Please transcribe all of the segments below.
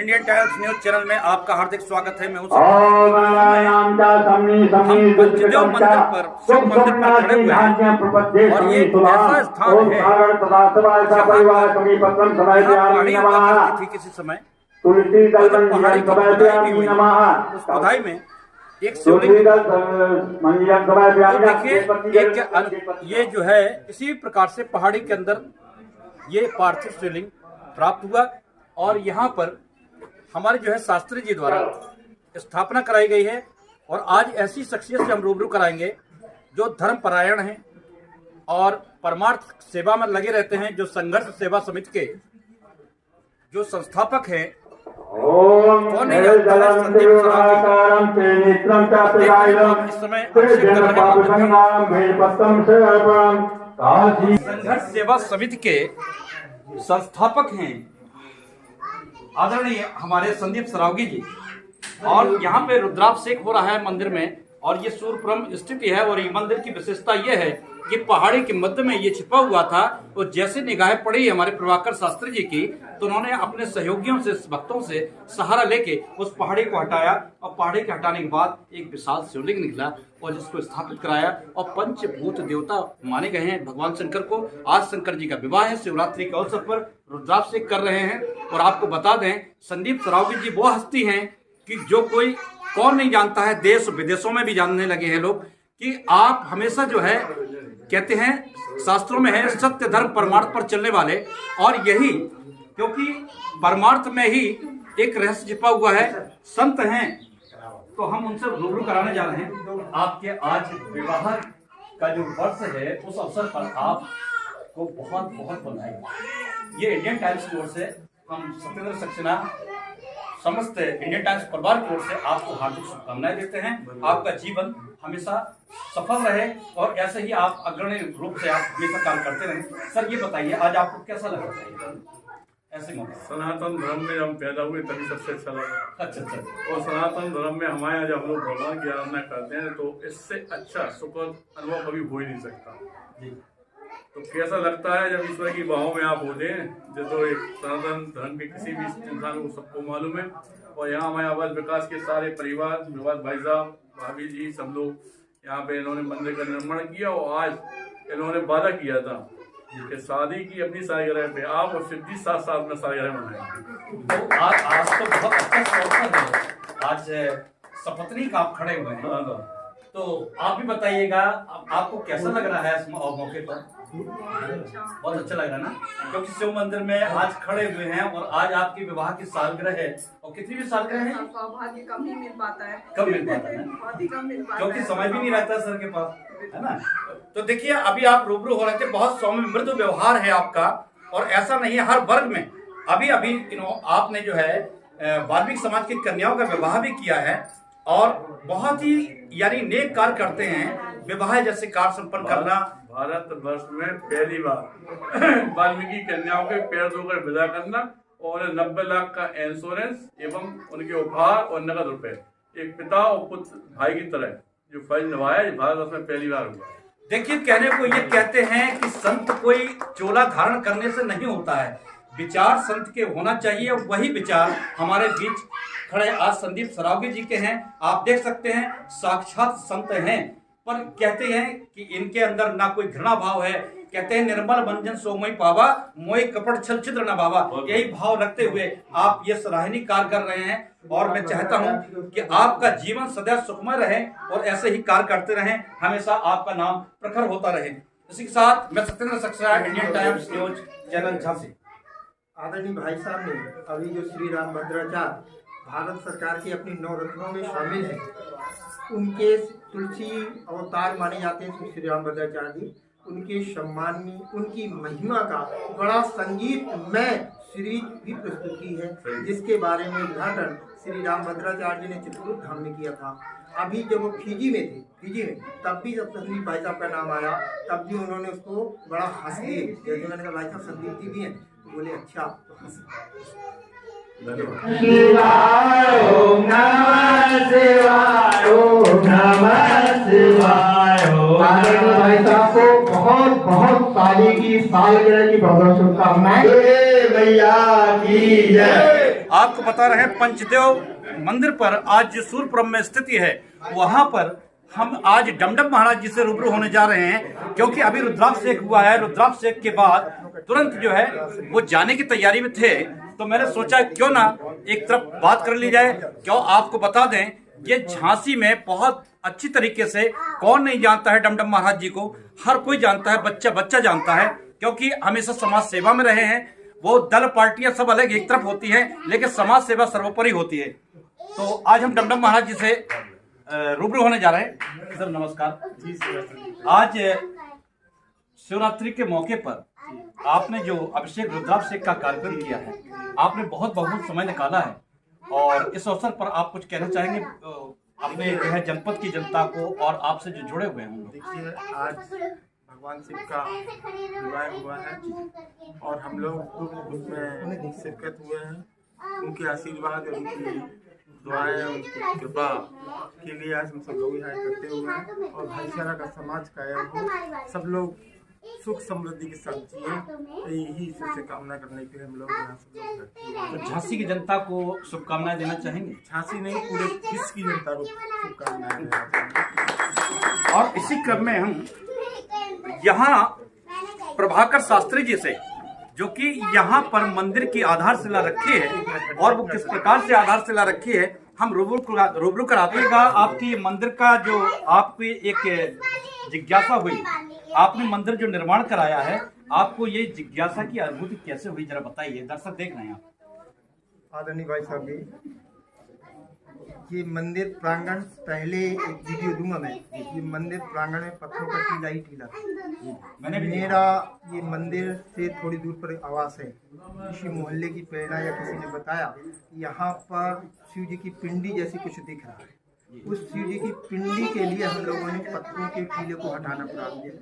Indian times news channel में आपका हार्दिक स्वागत है। मैं हूं हम पंचदेव मंदिर पर शिव मंदिर पर खड़े हुए हैं और ये ऐसा स्थान है पहाड़ी हुआ करती थी किसी समय। पहाड़ी की खुदाई भी हुई, उस खुदाई में एक शिवलिंग, तो देखिए ये जो है इसी प्रकार से पहाड़ी के अंदर ये पार्थिव शिवलिंग प्राप्त हुआ और यहाँ पर हमारे जो है शास्त्री जी द्वारा स्थापना कराई गई है। और आज ऐसी शख्सियत से हम रूबरू कराएंगे जो धर्म परायण हैं और परमार्थ सेवा में लगे रहते हैं, जो संघर्ष सेवा समिति के जो संस्थापक हैं। कौन नहीं जानता है संदीप सरावगी। इस समय संघर्ष सेवा समिति के संस्थापक हैं आदरणीय हमारे संदीप सरावगी जी। और यहाँ पे रुद्राभिषेक हो रहा है मंदिर में और ये सूर्यपुरम स्थिति है। और ये मंदिर की विशेषता ये है कि पहाड़ी के मध्य में ये छिपा हुआ था और जैसे निगाहें पड़ी हमारे प्रभाकर शास्त्री जी की, तो उन्होंने अपने सहयोगियों से, भक्तों से सहारा लेके उस पहाड़ी को हटाया और पहाड़ी के हटाने के बाद एक विशाल शिवलिंग निकला और जिसको स्थापित कराया। और पंचभूत देवता माने गए हैं भगवान शंकर को। आज शंकर जी का विवाह है, शिवरात्रि के अवसर पर रुद्राभिषेक कर रहे हैं। और आपको बता दें, संदीप सरावगी जी वो हस्ती हैं कि जो कोई कौन नहीं जानता है, देश विदेशों में भी जानने लगे हैं लोग कि आप हमेशा जो है कहते हैं शास्त्रों में है सत्य धर्म परमार्थ पर चलने वाले। और यही क्योंकि परमार्थ में ही एक रहस्य छिपा हुआ है, संत हैं, तो हम उनसे रूबरू कराने जा रहे हैं। आपके आज विवाह का जो वर्ष है उस अवसर पर आपको बहुत बहुत बधाई। ये इंडियन टाइम्स की ओर से हम सत्येंद्र सक्सेना समस्त इंडियन टाइम्स परिवार की ओर से आपको हार्दिक शुभकामनाएं देते हैं। आपका जीवन हमेशा सफल रहे और ऐसे ही आप अग्रणी रूप से आप हमेशा काम करते रहें। सर ये बताइए आज आपको कैसा लग रहा है ऐसे मौके? सनातन धर्म में हम पैदा हुए तभी सबसे अच्छा लगा। अच्छा। और सनातन धर्म में हमारे यहाँ जब हम लोग भगवान की आराधना करते हैं तो इससे अच्छा सुखद अनुभव कभी हो ही नहीं सकता जी। तो कैसा लगता है जब ईश्वर की बाहों में आप होते हैं, जो तो एक सनातन धर्म के किसी भी इंसान को सबको मालूम है। और यहाँ हमारे आवास विकास के सारे परिवार, भाई साहब, भाभी जी, सब लोग यहाँ पे इन्होंने मंदिर का निर्माण किया। और आज इन्होंने वादा किया था कि शादी की अपनी सालगिरह पे आप और सिद्धि साथ साथ में सालगिरह मनाएंगे। तो आज तो बहुत अच्छा अवसर है, आज सपत्नी का आप खड़े हुए हैं, तो आप भी बताइएगा आपको कैसा लग रहा है इस मौके पर? बहुत अच्छा लग रहा है ना, क्योंकि शिव मंदिर में आज खड़े हुए हैं और आज आपकी विवाह की सालगिरह है। और कितनी भी सालगिरह है? सौभाग्य कम ही मिल पाता है, कम मिल पाता है, बहुत ही कम मिल पाता है, क्योंकि समय भी नहीं रहता सर के पास, है ना। तो देखिए अभी आप रूबरू हो रहे थे, बहुत सौम्य मृदु व्यवहार है आपका। और ऐसा नहीं है, हर वर्ग में अभी आपने जो है वाल्मीकि समाज की कन्याओं का विवाह भी किया है और बहुत ही यानी नेक कार्य करते हैं। विवाह जैसे कार्य संपन्न करना भारत वर्ष में पहली बार वाल्मीकि कन्याओं के पैर धोकर विदा करना और 90 लाख का इंश्योरेंस एवं उनके उपहार और नगद रुपए, एक पिता और पुत्र भाई की तरह जो फर्ज निभाया, भारत वर्ष में पहली बार हुआ। देखिए कहने को ये कहते हैं कि संत कोई चोला धारण करने से नहीं होता है, विचार संत के होना चाहिए। वही विचार हमारे बीच खड़े आज संदीप सरावगी जी के हैं। आप देख सकते हैं साक्षात संत हैं, पर कहते हैं कि इनके अंदर ना कोई घृणा भाव है। कहते हैं निर्मल मंजन सोमय पावा, मोय कपट छल छिद्र न बाबा। यही भाव रखते हुए आप ये सराहनीय कार्य कर रहे हैं और मैं चाहता हूं कि आपका जीवन सदैव सुखमय रहे और ऐसे ही कार्य करते रहें, हमेशा आपका नाम प्रखर होता रहे। इसी के साथ मैं Satyendra Saxena, Indian times news channel Jhansi. आदरणीय भाई साहब ने अभी जो श्री रामभद्राचार्य भारत सरकार के अपने 9 रत्नों में शामिल हैं, उनके तुलसी अवतार माने जाते हैं श्री रामभद्राचार्य जी। उनके सम्मान में उनकी महिमा का बड़ा संगीतमय सीरीज भी प्रस्तुत की है, जिसके बारे में उद्घाटन श्री रामभद्राचार्य जी ने चित्रकूट धाम में किया था। अभी जब वो फिजी में तब भी जब संदीप भाई साहब का नाम आया तब भी उन्होंने उसको बड़ा हंस दिए। जैसे मैंने कहा भाई साहब संदीप जी भी हैं, तो बोले अच्छा तो हंस। शिवाय ओम नमः शिवाय ओम नमः शिवाय ओम। आदरणीय भाई साहब को बहुत बहुत साल की सालगिरह की बहुत शुभकामनाएं। मैया की जय। आपको बता रहे हैं पंचदेव मंदिर पर आज जो सूरपुरम में स्थिति है वहां पर हम आज डमडम महाराज जी से रूबरू होने जा रहे हैं, क्योंकि अभी रुद्राभिषेक हुआ है। रुद्राभिषेक के बाद तुरंत जो है वो जाने की तैयारी में थे, तो मैंने सोचा क्यों ना एक तरफ बात कर ली जाए। क्यों आपको बता दें ये झांसी में बहुत अच्छी तरीके से, कौन नहीं जानता है डमडम महाराज जी को, हर कोई जानता है, बच्चा बच्चा जानता है, क्योंकि हमेशा समाज सेवा में रहे हैं। वो दल पार्टियां सब अलग एक तरफ होती हैं, लेकिन समाज सेवा सर्वोपरि होती है। तो आज हम डमडम महाराज जी से रूबरू होने जा रहे हैं। सर नमस्कार। आज शिवरात्रि के मौके पर आपने जो अभिषेक रुद्राभिषेक का कार्यक्रम किया है, आपने बहुत बहुत समय निकाला है, और इस अवसर पर आप कुछ कहना चाहेंगे अपने जो है जनपद की जनता को और आपसे जो जुड़े हुए हैं? देखिए, आज भगवान शिव का विवाह हुआ है और हम लोग उसमें शिरकत हुए हैं। उनके आशीर्वाद और उनकी दुआएं, उनकी कृपा के लिए आज हम सब लोग यहाँ इकट्ठे हुए हैं और भाईचारा का समाज कायम हो, सब लोग सुख समृद्धि के साथ जिए, यही सबसे कामना करने के लिए हम लोग यहाँ सब लोग इकट्ठे हुए हैं। तो झांसी की जनता को शुभकामनाएं देना चाहेंगे? झांसी नहीं, पूरे विश्व की जनता को शुभकामनाएं देना चाहेंगे। और इसी क्रम में हम यहाँ प्रभाकर शास्त्री जी से, जो कि यहाँ पर मंदिर की आधारशिला रखी है, और वो किस प्रकार से आधारशिला रखी है हम रूबरू करातेगा। आपकी मंदिर का जो आपकी एक जिज्ञासा हुई, आपने मंदिर जो निर्माण कराया है, आपको ये जिज्ञासा की अनुभूति कैसे हुई, जरा बताइए, दर्शक देख रहे हैं आप। आदरणीय भाई साहब जी, ये मंदिर प्रांगण, पहले एक वीडियो दूंगा मैं, ये मंदिर प्रांगण में पत्थरों का टीला ही टीला था। मेरा ये मंदिर से थोड़ी दूर पर आवास है। किसी मोहल्ले की प्रेरणा या किसी ने बताया यहाँ पर शिव जी की पिंडी जैसी कुछ दिख रहा है। उस शिव जी की पिंडी के लिए हम लोगों ने पत्थरों के टीले को हटाना प्रारंभ किया।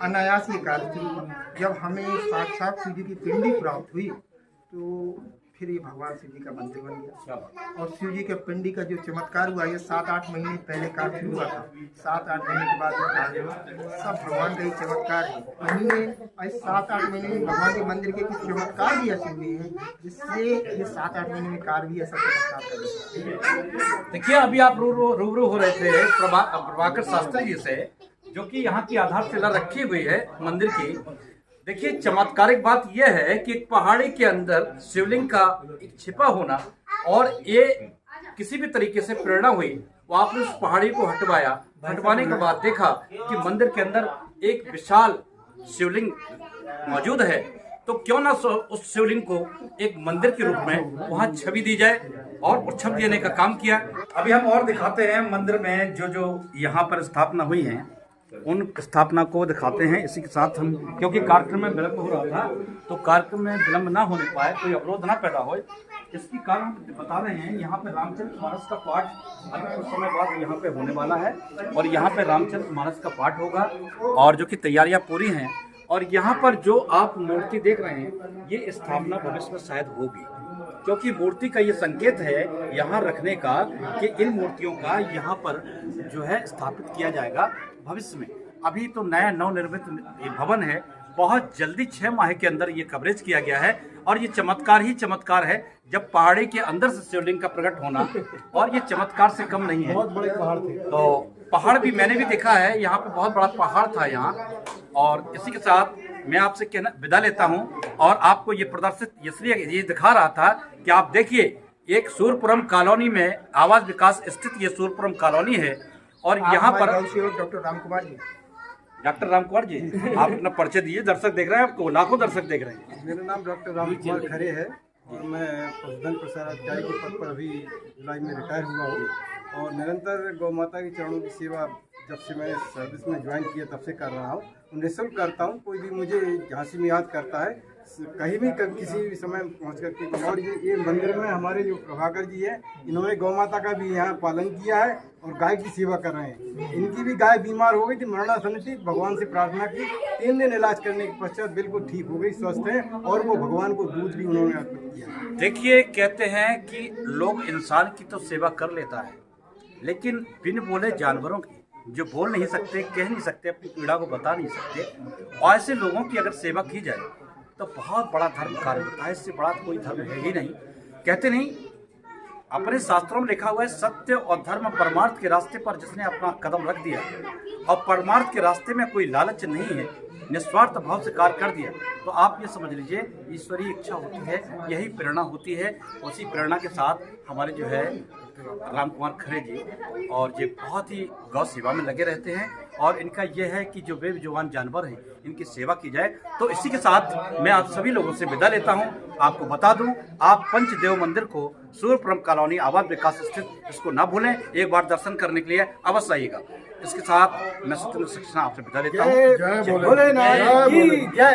अनायास ये कार्य शुरू हुआ। जब हमें साक्षात शिव जी की पिंडी प्राप्त हुई तो फिर ये भगवान शिव जी का मंदिर बन गया। और शिव जी के पिंडी का जो चमत्कार हुआ, ये 7-8 महीने पहले कार्य शुरू हुआ था। 7-8 महीने के बाद कार्य हुआ, सब भगवान का ही चमत्कार है। वहीं में 7-8 महीने में भगवान के मंदिर के कुछ चमत्कार भी ऐसे हुए हैं जिससे ये 7-8 महीने में कार्य भी ऐसा चमत्कार कर। देखिए, अभी आप रूबरू हो रहे थे प्रभाकर शास्त्री जी से, जो कि यहाँ की आधारशिला रखी हुई है मंदिर की। देखिए, चमत्कारिक बात यह है कि एक पहाड़ी के अंदर शिवलिंग का एक छिपा होना, और ये किसी भी तरीके से प्रेरणा हुई, वो आपने उस पहाड़ी को हटवाया। हटवाने के बाद देखा कि मंदिर के अंदर एक विशाल शिवलिंग मौजूद है, तो क्यों ना उस शिवलिंग को एक मंदिर के रूप में वहाँ छवि दी जाए, और छवि देने का काम किया। अभी हम और दिखाते हैं मंदिर में जो यहाँ पर स्थापना हुई है, उन स्थापना को दिखाते हैं। इसी के साथ हम, क्योंकि कार्यक्रम में विलम्ब हो रहा था, तो कार्यक्रम में विलम्ब ना होने पाए, कोई अवरोध ना पैदा हो, इसकी कारण बता रहे हैं। यहाँ पे रामचरित मानस का पाठ अभी कुछ समय बाद यहाँ पे होने वाला है, और यहाँ पे रामचरित मानस का पाठ होगा, और जो कि तैयारियां पूरी हैं। और यहाँ पर जो आप मूर्ति देख रहे हैं, ये स्थापना भविष्य में शायद होगी, क्योंकि मूर्ति का ये संकेत है यहाँ रखने का कि इन मूर्तियों का यहाँ पर जो है स्थापित किया जाएगा भविष्य में। अभी तो नया नवनिर्मित भवन है, बहुत जल्दी 6 माह के अंदर ये कवरेज किया गया है, और ये चमत्कार ही चमत्कार है जब पहाड़ी के अंदर से शिवलिंग का प्रकट होना, और ये चमत्कार से कम नहीं है। बहुत बड़े पहाड़ थे, तो पहाड़ भी मैंने भी देखा है, यहाँ पे बहुत बड़ा पहाड़ था यहाँ। और इसी के साथ मैं आपसे कहना विदा लेता हूँ, और आपको ये प्रदर्शित इसलिए ये दिखा रहा था कि आप देखिए, एक सूरपुरम कॉलोनी में आवास विकास स्थित ये सूरपुरम कॉलोनी है, और यहाँ पर डॉक्टर राम कुमार जी, आप अपना परिचय दिए, दर्शक देख रहे हैं आपको, लाखों दर्शक देख रहे हैं। मेरा नाम डॉक्टर राम कुमार खरे है, और मैं पशुधन प्रसार अधिकारी के पद पर अभी जुलाई में रिटायर हुआ हूँ, और निरंतर गौ माता के चरणों की सेवा जब से मैंने सर्विस में ज्वाइन किया तब से कर रहा हूँ। निःशुल्क करता हूँ, कोई भी मुझे झांसी में याद करता है, कहीं भी किसी भी समय पहुँच करके। और ये मंदिर में हमारे जो प्रभाकर जी है, इन्होंने गौ माता का भी यहाँ पालन किया है और गाय की सेवा कर रहे हैं। इनकी भी गाय बीमार हो गई थी, मरणासन थी, भगवान से प्रार्थना की, 3 दिन इलाज करने के पश्चात बिल्कुल ठीक हो गई, स्वस्थ है, और वो भगवान को दूध भी उन्होंने अर्पित किया। देखिए, कहते हैं कि लोग इंसान की तो सेवा कर लेता है, लेकिन बिन बोले जानवरों की, जो बोल नहीं सकते, कह नहीं सकते, अपनी पीड़ा को बता नहीं सकते, और ऐसे लोगों की अगर सेवा की जाए तो बहुत बड़ा धर्म कार्य होता है। इससे बड़ा कोई धर्म है ही नहीं। कहते नहीं, अपने शास्त्रों में लिखा हुआ है, सत्य और धर्म परमार्थ के रास्ते पर जिसने अपना कदम रख दिया और परमार्थ के रास्ते में कोई लालच नहीं है, निस्वार्थ भाव से कार्य कर दिया, तो आप ये समझ लीजिए ईश्वरीय इच्छा होती है, यही प्रेरणा होती है। उसी प्रेरणा के साथ हमारे जो है राम कुमार खरे जी और ये बहुत ही गौ सेवा में लगे रहते हैं और इनका यह है कि जो बेजुबान जानवर हैं इनकी सेवा की जाए। तो इसी के साथ मैं आप सभी लोगों से विदा लेता हूं। आपको बता दूं, आप पंचदेव मंदिर को सूर्यपुरम कॉलोनी आवास विकास स्थित, इसको ना भूलें, एक बार दर्शन करने के लिए अवश्य आइएगा। इसके साथ मैं सत्येंद्र सक्सेना आपसे विदा लेता हूँ। जय भोलेनाथ की जय।